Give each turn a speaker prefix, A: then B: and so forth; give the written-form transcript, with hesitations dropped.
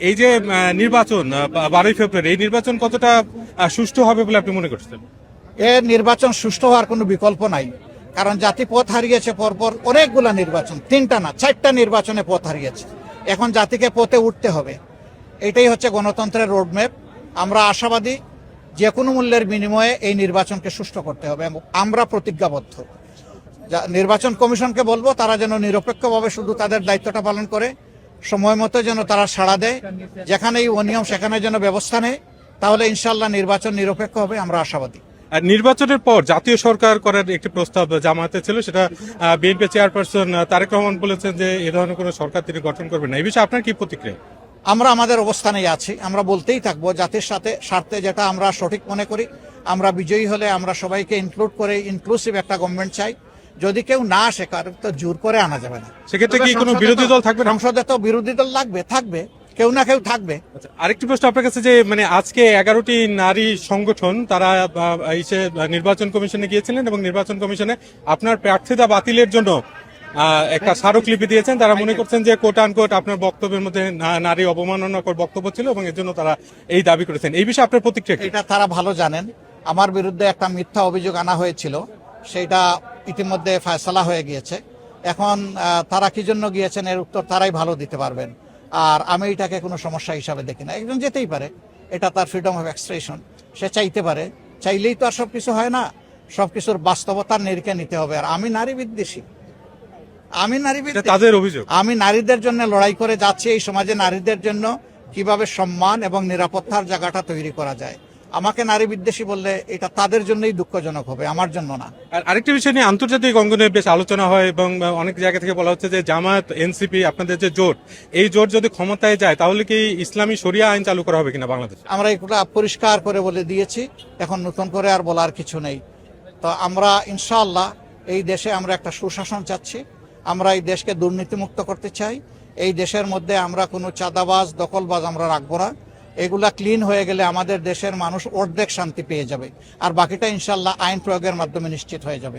A: এই যে নির্বাচন 12ই ফেব্রুয়ারি, এই নির্বাচন কতটা সুষ্ঠু হবে বলে আপনি মনে করছেন?
B: এর নির্বাচন সুষ্ঠু হওয়ার কোনো বিকল্প নাই, কারণ জাতি পথ হারিয়েছে পরপর অনেকগুলা নির্বাচন, 3টা না 4টা নির্বাচনে পথ হারিয়েছে। এখন জাতিকে পথে উঠতে হবে, এটাই হচ্ছে গণতন্ত্রের রোডম্যাপ। আমরা আশাবাদী যে কোনো মূল্যের বিনিময়ে এই নির্বাচনকে সুষ্ঠু করতে হবে এবং আমরা প্রতিজ্ঞাবদ্ধ। নির্বাচন কমিশনকে বলবো তারা যেন নিরপেক্ষভাবে শুধু তাদের দায়িত্বটা পালন করে, সময় মতো যেন তারা সাড়া দেয়, যেখানেই অনিয়ম সেখানে যেন ব্যবস্থা নেয়, তাহলে ইনশাল্লাহ নির্বাচন নিরপেক্ষ হবে, আমরা আশাবাদী।
A: আর নির্বাচনের পর জাতীয় সরকার করার একটি প্রস্তাব জামায়াতে ছিল, সেটা বিএনপি চেয়ারপারসন তারেক রহমান বলেছেন যে এ ধরনের কোনো সরকার তিনি গঠন করবেন না। এই বিষয়ে আপনার কি প্রতিক্রিয়া?
B: আমরা আমাদের অবস্থানেই আছি, আমরা বলতেই থাকবো জাতির সাথে স্বার্থে যেটা আমরা সঠিক মনে করি। আমরা বিজয়ী হলে আমরা সবাইকে ইনক্লুড করে ইনক্লুসিভ একটা গভর্নমেন্ট চাই। যদি কেউ না আসে, কারণ তো জোর করে আনা যাবে না।
A: সেক্ষেত্রে কি কোনো বিরোধী দল থাকবে?
B: সংসদে তো বিরোধী দল থাকবে, কেউ না কেউ থাকবে।
A: আরেকটি প্রশ্ন আপনার কাছে, যে মানে আজকে 11টি নারী সংগঠন তারা এসে নির্বাচন কমিশনে গিয়েছিলেন এবং নির্বাচন কমিশনে আপনার প্রার্থিতা বাতিলের জন্য একটা স্মারকলিপি দিয়েছেন। তারা মনে করছেন যে কোট আনকোট আপনার বক্তব্যের মধ্যে নারী অবমাননাকর বক্তব্য ছিল এবং এর জন্য তারা এই দাবি করেছেন। এই বিষয়ে আপনার প্রতিক্রিয়া কি?
B: এটা তারা ভালো জানেন। আমার বিরুদ্ধে একটা মিথ্যা অভিযোগ আনা হয়েছিল, সেটা ইতিমধ্যে ফয়সালা হয়ে গিয়েছে। এখন তারা কি জন্য গিয়েছেন এর উত্তর তারাই ভালো দিতে পারবেন। আর আমি এটাকে কোনো সমস্যা হিসাবে দেখি না। একজন যেতেই পারে, এটা তার ফ্রিডম অফ এক্সপ্রেশন, সে চাইতে পারে। চাইলেই তো আর সবকিছু হয় না, সবকিছুর বাস্তবতার নিরিখে নিতে হবে। আর আমি নারী বিদ্বেষী,
A: তাদের অভিযোগ।
B: আমি নারীদের জন্য লড়াই করে যাচ্ছি, এই সমাজে নারীদের জন্য কিভাবে সম্মান এবং নিরাপত্তার জায়গাটা তৈরি করা যায়। আমাকে নারী বিদ্বেষী বললে এটা তাদের জন্যই দুঃখজনক হবে, আমার জন্য না।
A: আর আরেকটি বিষয় নিয়ে আন্তর্জাতিক অঙ্গনে বেশ আলোচনা হয় এবং অনেক জায়গা থেকে বলা হচ্ছে যে জামায়াত, এনসিপি, আপনাদের যে জোট, এই জোট যদি ক্ষমতায় যায় তাহলে কি ইসলামী শরিয়া আইন চালু করা হবে কিনা বাংলাদেশে?
B: আমরা এগুলো পরিষ্কার করে বলে দিয়েছি, এখন নতুন করে আর বলার কিছু নেই। তো আমরা ইনশাআল্লাহ এই দেশে আমরা একটা সুশাসন চাচ্ছি, আমরা এই দেশকে দুর্নীতিমুক্ত করতে চাই। এই দেশের মধ্যে আমরা কোনো চাঁদাবাজ, দখলবাজ আমরা রাখবো না। এগুলা ক্লিন হয়ে গেলে আমাদের দেশের মানুষ অর্ধেক শান্তি পেয়ে যাবে, আর বাকিটা ইনশাআল্লাহ আইন প্রয়োগের মাধ্যমে নিশ্চিত হয়ে যাবে।